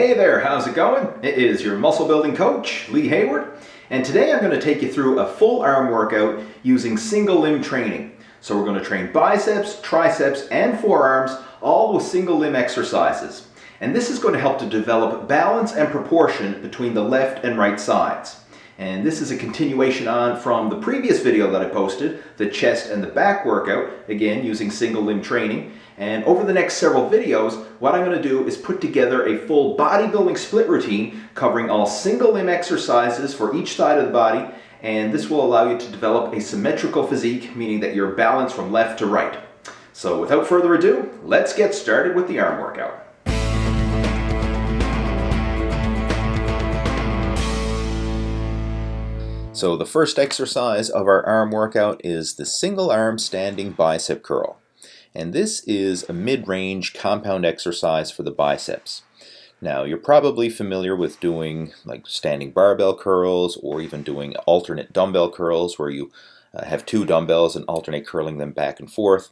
Hey there, how's it going? It is your muscle building coach, Lee Hayward, and today I'm going to take you through a full arm workout using single limb training. So we're going to train biceps, triceps, and forearms, all with single limb exercises. And this is going to help to develop balance and proportion between the left and right sides. And this is a continuation on from the previous video that I posted, the chest and the back workout, again using single limb training. And over the next several videos, what I'm going to do is put together a full bodybuilding split routine covering all single limb exercises for each side of the body, and this will allow you to develop a symmetrical physique, meaning that you're balanced from left to right. So without further ado, let's get started with the arm workout. So the first exercise of our arm workout is the single arm standing bicep curl. And this is a mid-range compound exercise for the biceps. Now, you're probably familiar with doing like standing barbell curls or even doing alternate dumbbell curls where you have two dumbbells and alternate curling them back and forth.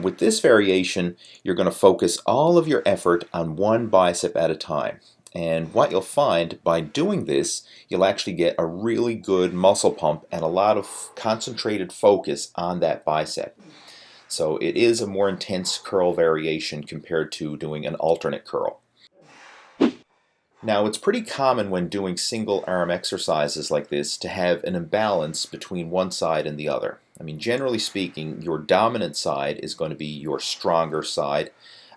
With this variation, you're going to focus all of your effort on one bicep at a time. And what you'll find by doing this, you'll actually get a really good muscle pump and a lot of concentrated focus on that bicep. So it is a more intense curl variation compared to doing an alternate curl. Now, it's pretty common when doing single arm exercises like this to have an imbalance between one side and the other. I mean, generally speaking, your dominant side is going to be your stronger side,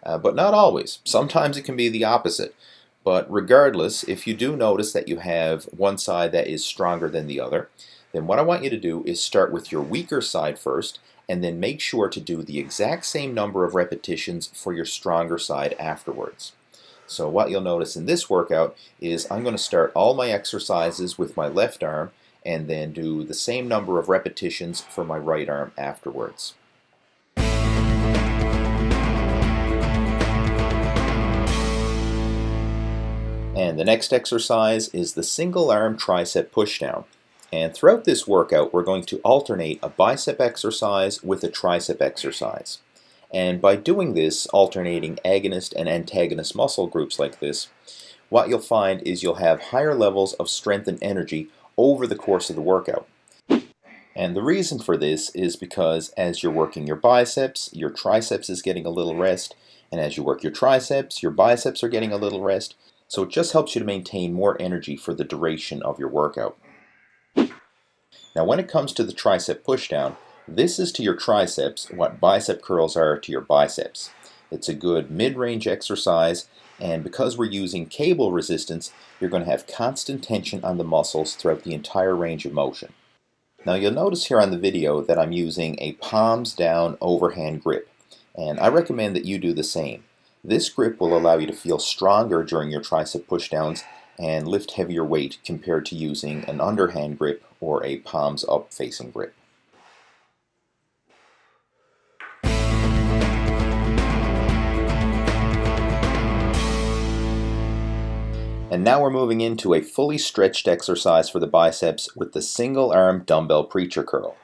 but not always. Sometimes it can be the opposite. But regardless, if you do notice that you have one side that is stronger than the other, then what I want you to do is start with your weaker side first, and then make sure to do the exact same number of repetitions for your stronger side afterwards. So what you'll notice in this workout is I'm going to start all my exercises with my left arm and then do the same number of repetitions for my right arm afterwards. And the next exercise is the single arm tricep pushdown. And throughout this workout, we're going to alternate a bicep exercise with a tricep exercise. And by doing this, alternating agonist and antagonist muscle groups like this, what you'll find is you'll have higher levels of strength and energy over the course of the workout. And the reason for this is because as you're working your biceps, your triceps is getting a little rest, and as you work your triceps, your biceps are getting a little rest. So it just helps you to maintain more energy for the duration of your workout. Now when it comes to the tricep pushdown, this is to your triceps what bicep curls are to your biceps. It's a good mid-range exercise, and because we're using cable resistance, you're going to have constant tension on the muscles throughout the entire range of motion. Now you'll notice here on the video that I'm using a palms down overhand grip, and I recommend that you do the same. This grip will allow you to feel stronger during your tricep pushdowns and lift heavier weight compared to using an underhand grip or a palms up facing grip. And now we're moving into a fully stretched exercise for the biceps with the single arm dumbbell preacher curl.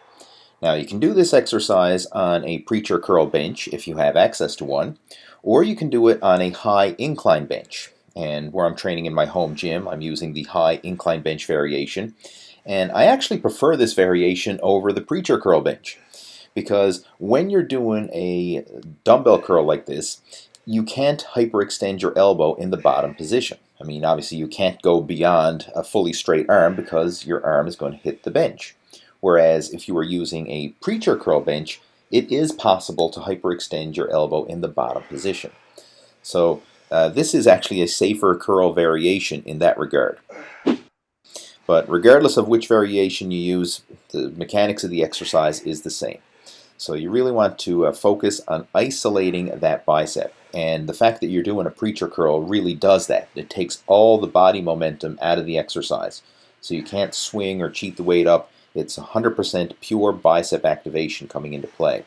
Now you can do this exercise on a preacher curl bench if you have access to one, or you can do it on a high incline bench. And where I'm training in my home gym, I'm using the high incline bench variation. And I actually prefer this variation over the preacher curl bench, because when you're doing a dumbbell curl like this, you can't hyperextend your elbow in the bottom position. I mean, obviously you can't go beyond a fully straight arm because your arm is going to hit the bench. Whereas if you were using a preacher curl bench, it is possible to hyperextend your elbow in the bottom position. So this is actually a safer curl variation in that regard. But regardless of which variation you use, the mechanics of the exercise is the same. So you really want to focus on isolating that bicep. And the fact that you're doing a preacher curl really does that. It takes all the body momentum out of the exercise. So you can't swing or cheat the weight up. It's 100% pure bicep activation coming into play.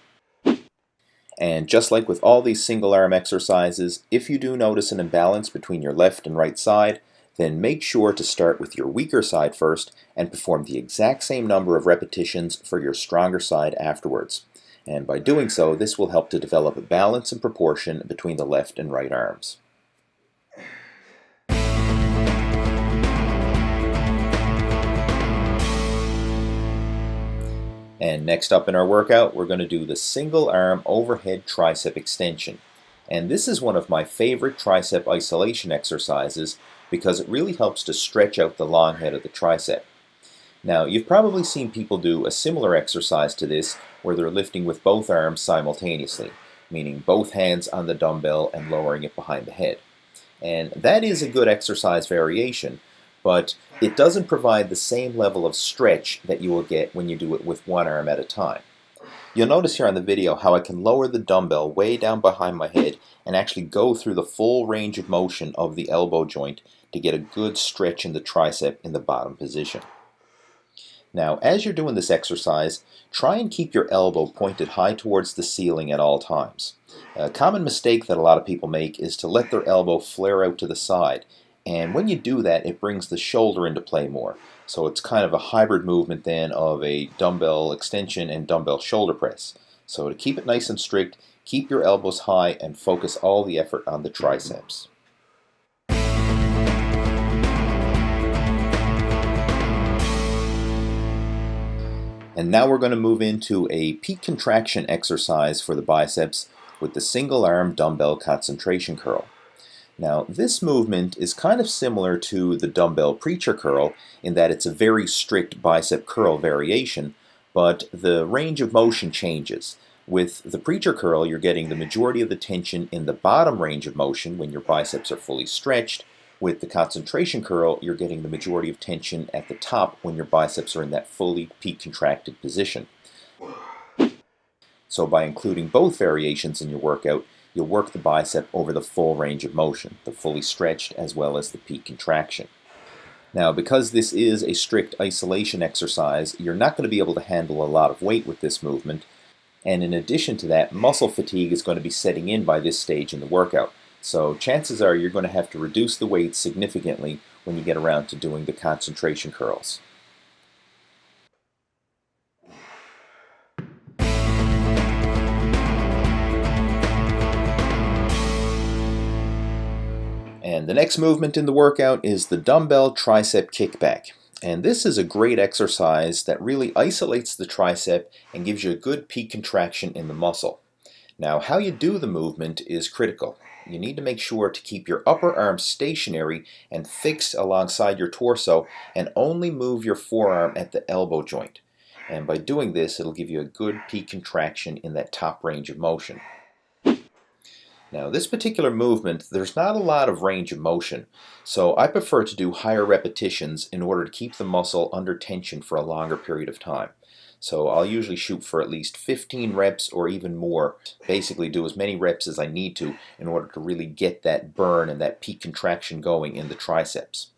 And just like with all these single arm exercises, if you do notice an imbalance between your left and right side, then make sure to start with your weaker side first and perform the exact same number of repetitions for your stronger side afterwards. And by doing so, this will help to develop a balance and proportion between the left and right arms. And next up in our workout, we're going to do the single arm overhead tricep extension. And this is one of my favorite tricep isolation exercises because it really helps to stretch out the long head of the tricep. Now, you've probably seen people do a similar exercise to this where they're lifting with both arms simultaneously, meaning both hands on the dumbbell and lowering it behind the head. And that is a good exercise variation, but it doesn't provide the same level of stretch that you will get when you do it with one arm at a time. You'll notice here on the video how I can lower the dumbbell way down behind my head and actually go through the full range of motion of the elbow joint to get a good stretch in the tricep in the bottom position. Now, as you're doing this exercise, try and keep your elbow pointed high towards the ceiling at all times. A common mistake that a lot of people make is to let their elbow flare out to the side, and when you do that, it brings the shoulder into play more. So it's kind of a hybrid movement then of a dumbbell extension and dumbbell shoulder press. So to keep it nice and strict, keep your elbows high and focus all the effort on the triceps. And now we're going to move into a peak contraction exercise for the biceps with the single arm dumbbell concentration curl. Now, this movement is kind of similar to the dumbbell preacher curl in that it's a very strict bicep curl variation, but the range of motion changes. With the preacher curl, you're getting the majority of the tension in the bottom range of motion when your biceps are fully stretched. With the concentration curl, you're getting the majority of tension at the top when your biceps are in that fully peak contracted position. So by including both variations in your workout, you'll work the bicep over the full range of motion, the fully stretched as well as the peak contraction. Now, because this is a strict isolation exercise, you're not going to be able to handle a lot of weight with this movement, and in addition to that, muscle fatigue is going to be setting in by this stage in the workout. So chances are you're going to have to reduce the weight significantly when you get around to doing the concentration curls. And the next movement in the workout is the dumbbell tricep kickback. And this is a great exercise that really isolates the tricep and gives you a good peak contraction in the muscle. Now, how you do the movement is critical. You need to make sure to keep your upper arm stationary and fixed alongside your torso and only move your forearm at the elbow joint. And by doing this, it'll give you a good peak contraction in that top range of motion. Now, this particular movement, there's not a lot of range of motion, so I prefer to do higher repetitions in order to keep the muscle under tension for a longer period of time. So I'll usually shoot for at least 15 reps or even more, basically do as many reps as I need to in order to really get that burn and that peak contraction going in the triceps.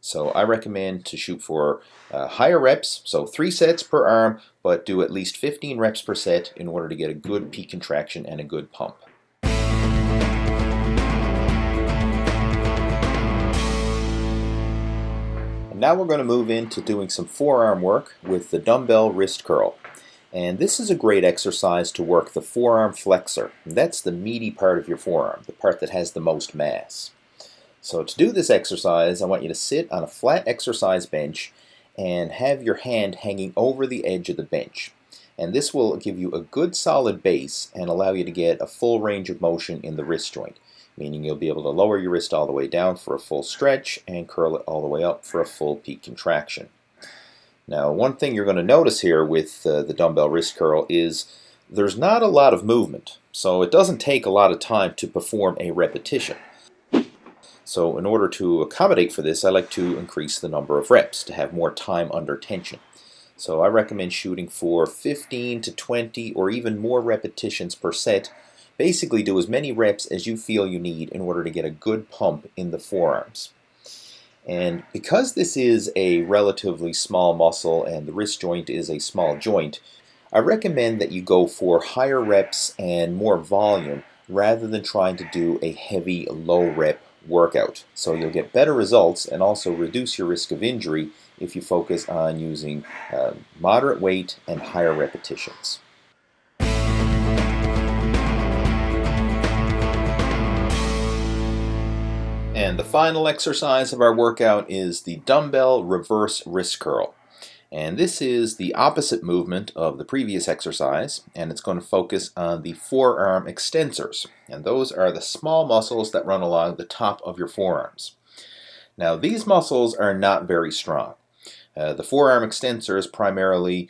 So I recommend to shoot for higher reps, so 3 sets per arm, but do at least 15 reps per set in order to get a good peak contraction and a good pump. Now we're going to move into doing some forearm work with the dumbbell wrist curl. And this is a great exercise to work the forearm flexor. That's the meaty part of your forearm, the part that has the most mass. So to do this exercise, I want you to sit on a flat exercise bench and have your hand hanging over the edge of the bench. And this will give you a good solid base and allow you to get a full range of motion in the wrist joint, meaning you'll be able to lower your wrist all the way down for a full stretch and curl it all the way up for a full peak contraction. Now, one thing you're going to notice here with the dumbbell wrist curl is there's not a lot of movement, so it doesn't take a lot of time to perform a repetition. So in order to accommodate for this, I like to increase the number of reps to have more time under tension. So I recommend shooting for 15 to 20 or even more repetitions per set. Basically, do as many reps as you feel you need in order to get a good pump in the forearms. And because this is a relatively small muscle and the wrist joint is a small joint, I recommend that you go for higher reps and more volume rather than trying to do a heavy low rep workout. So you'll get better results and also reduce your risk of injury if you focus on using moderate weight and higher repetitions. And the final exercise of our workout is the dumbbell reverse wrist curl. And this is the opposite movement of the previous exercise, and it's going to focus on the forearm extensors. And those are the small muscles that run along the top of your forearms. Now, these muscles are not very strong. The forearm extensors primarily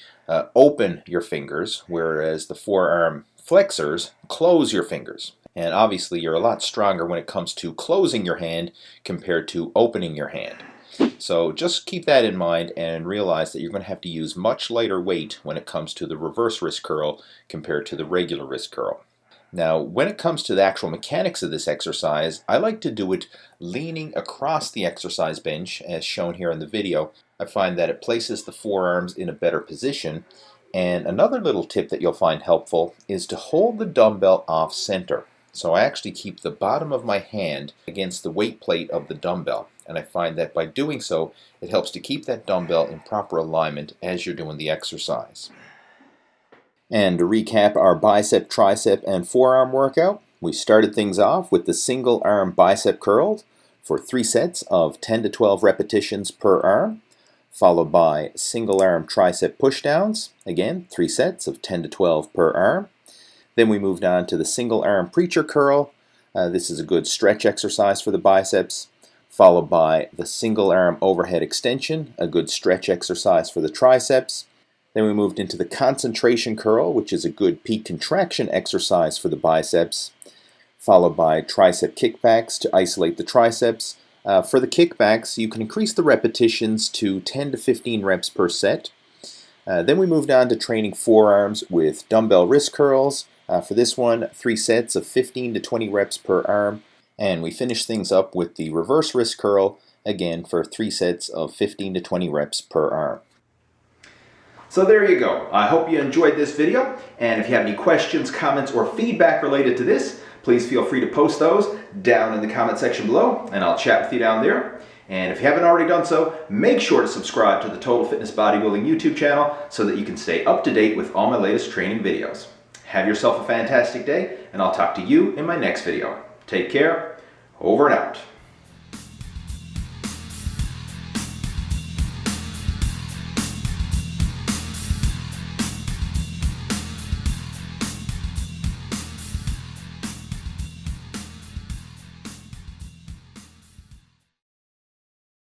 open your fingers, whereas the forearm flexors close your fingers. And obviously, you're a lot stronger when it comes to closing your hand compared to opening your hand. So just keep that in mind and realize that you're going to have to use much lighter weight when it comes to the reverse wrist curl compared to the regular wrist curl. Now, when it comes to the actual mechanics of this exercise, I like to do it leaning across the exercise bench, as shown here in the video. I find that it places the forearms in a better position. And another little tip that you'll find helpful is to hold the dumbbell off center. So I actually keep the bottom of my hand against the weight plate of the dumbbell. And I find that by doing so, it helps to keep that dumbbell in proper alignment as you're doing the exercise. And to recap our bicep, tricep, and forearm workout, we started things off with the single arm bicep curls for 3 sets of 10 to 12 repetitions per arm, followed by single arm tricep pushdowns, again 3 sets of 10 to 12 per arm. Then we moved on to the single arm preacher curl. This is a good stretch exercise for the biceps, followed by the single arm overhead extension, a good stretch exercise for the triceps. Then we moved into the concentration curl, which is a good peak contraction exercise for the biceps, followed by tricep kickbacks to isolate the triceps. For the kickbacks, you can increase the repetitions to 10 to 15 reps per set. Then we moved on to training forearms with dumbbell wrist curls. For this one, 3 sets of 15 to 20 reps per arm. And we finished things up with the reverse wrist curl, again for 3 sets of 15 to 20 reps per arm. So there you go. I hope you enjoyed this video. And if you have any questions, comments, or feedback related to this, please feel free to post those down in the comment section below, and I'll chat with you down there. And if you haven't already done so, make sure to subscribe to the Total Fitness Bodybuilding YouTube channel so that you can stay up to date with all my latest training videos. Have yourself a fantastic day, and I'll talk to you in my next video. Take care. Over and out.